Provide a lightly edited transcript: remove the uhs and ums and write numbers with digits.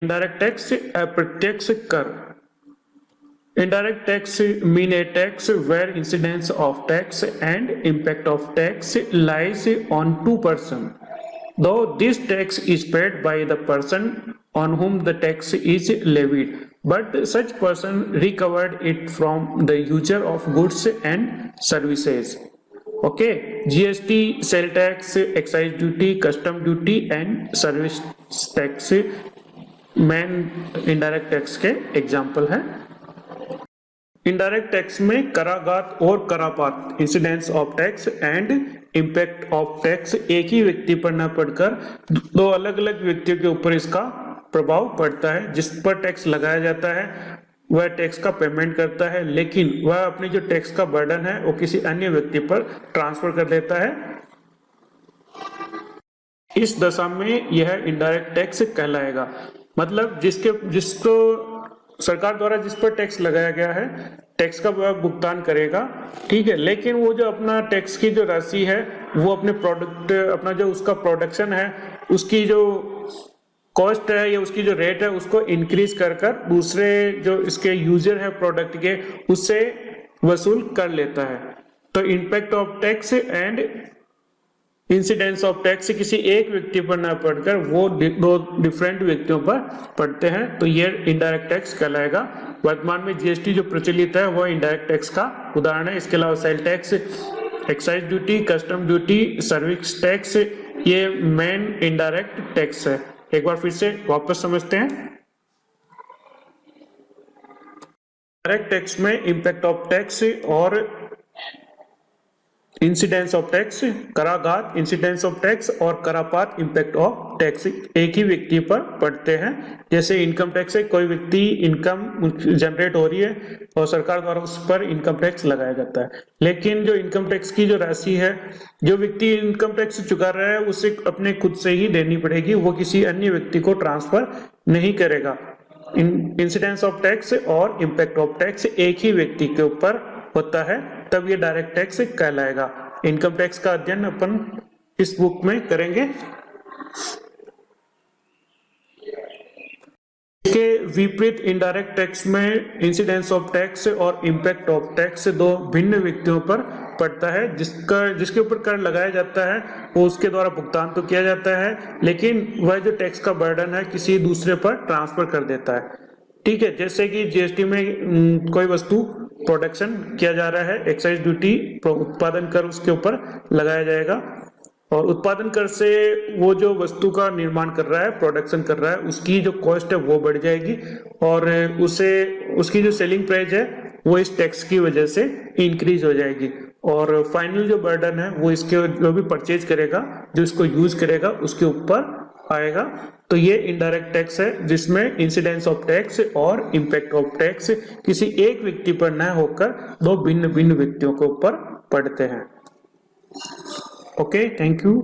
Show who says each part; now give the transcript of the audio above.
Speaker 1: Indirect tax अप्रत्यक्ष कर। Indirect tax mean a tax where incidence of tax and impact of tax lies on two persons. Though this tax is paid by the person on whom the tax is levied, but such person recovered it from the user of goods and services. Okay, GST, sale tax, excise duty, custom duty and service tax main indirect tax के example है। Indirect tax में कराघात और करापात, incidence of tax and impact of tax एक ही व्यक्ति पर न पड़कर दो अलग अलग व्यक्तियों के ऊपर इसका प्रभाव पड़ता है। जिस पर टैक्स लगाया जाता है वह टैक्स का पेमेंट करता है, लेकिन वह अपनी जो टैक्स का बर्डन है वो किसी अन्य व्यक्ति पर ट्रांसफर कर देता है। इस दशा में यह इनडायरेक्ट टैक्स कहलाएगा। मतलब जिसको सरकार द्वारा जिस पर टैक्स लगाया गया है टैक्स का वह भुगतान करेगा, ठीक है, लेकिन वो जो अपना टैक्स की जो राशि है वो अपने प्रोडक्ट, अपना जो उसका प्रोडक्शन है उसकी जो कॉस्ट है या उसकी जो रेट है उसको इंक्रीज कर दूसरे जो इसके यूजर है प्रोडक्ट के उससे वसूल कर लेता है। तो impact of tax and incidence of tax किसी एक व्यक्ति पर ना पड़कर वो दो डिफरेंट व्यक्तियों पर पड़ते हैं, तो ये इनडायरेक्ट टैक्स कहलाएगा। वर्तमान में जीएसटी जो प्रचलित है वो इनडायरेक्ट टैक्स का उदाहरण है। इसके अलावा sale tax, excise duty, custom duty, service tax ये मेन इनडायरेक्ट टैक्स है। एक बार फिर से वापस समझते हैं। डायरेक्ट टैक्स में इम्पैक्ट ऑफ टैक्स और इंसिडेंस ऑफ टैक्स, कराघात इंसिडेंस ऑफ टैक्स और करापात इम्पैक्ट ऑफ टैक्स एक ही व्यक्ति पर पड़ते हैं। जैसे इनकम टैक्स है, कोई व्यक्ति इनकम जनरेट हो रही है और सरकार द्वारा उस पर इनकम टैक्स लगाया जाता है, लेकिन जो इनकम टैक्स की जो राशि है जो व्यक्ति इनकम टैक्स चुका रहा है उसे अपने खुद से ही देनी पड़ेगी, वो किसी अन्य व्यक्ति को ट्रांसफर नहीं करेगा। इंसिडेंस ऑफ टैक्स और इम्पैक्ट ऑफ टैक्स एक ही व्यक्ति के ऊपर होता है, तब ये डायरेक्ट टैक्स कहलाएगा। इनकम टैक्स का अध्ययन अपन इस बुक में करेंगे। के विपरीत इनडायरेक्ट टैक्स में इंसिडेंस ऑफ टैक्स और इम्पैक्ट ऑफ टैक्स दो भिन्न व्यक्तियों पर पड़ता है। जिसके ऊपर कर लगाया जाता है वो उसके द्वारा भुगतान तो किया जाता है, लेकिन वह जो टैक्स का बर्डन है किसी दूसरे पर ट्रांसफर कर देता है, ठीक है। जैसे कि जीएसटी में कोई वस्तु प्रोडक्शन किया जा रहा है, एक्साइज ड्यूटी उत्पादन कर उसके ऊपर लगाया जाएगा और उत्पादन कर से वो जो वस्तु का निर्माण कर रहा है, प्रोडक्शन कर रहा है, उसकी जो कॉस्ट है वो बढ़ जाएगी और उसकी जो सेलिंग प्राइस है वो इस टैक्स की वजह से इंक्रीज हो जाएगी और फाइनल जो बर्डन है वो इसके जो भी परचेज करेगा, जो इसको यूज करेगा उसके ऊपर आएगा। तो ये इनडायरेक्ट टैक्स है जिसमें इंसिडेंस ऑफ टैक्स और इम्पैक्ट ऑफ टैक्स किसी एक व्यक्ति पर न होकर दो भिन्न भिन्न व्यक्तियों के ऊपर पड़ते हैं। Okay, thank you.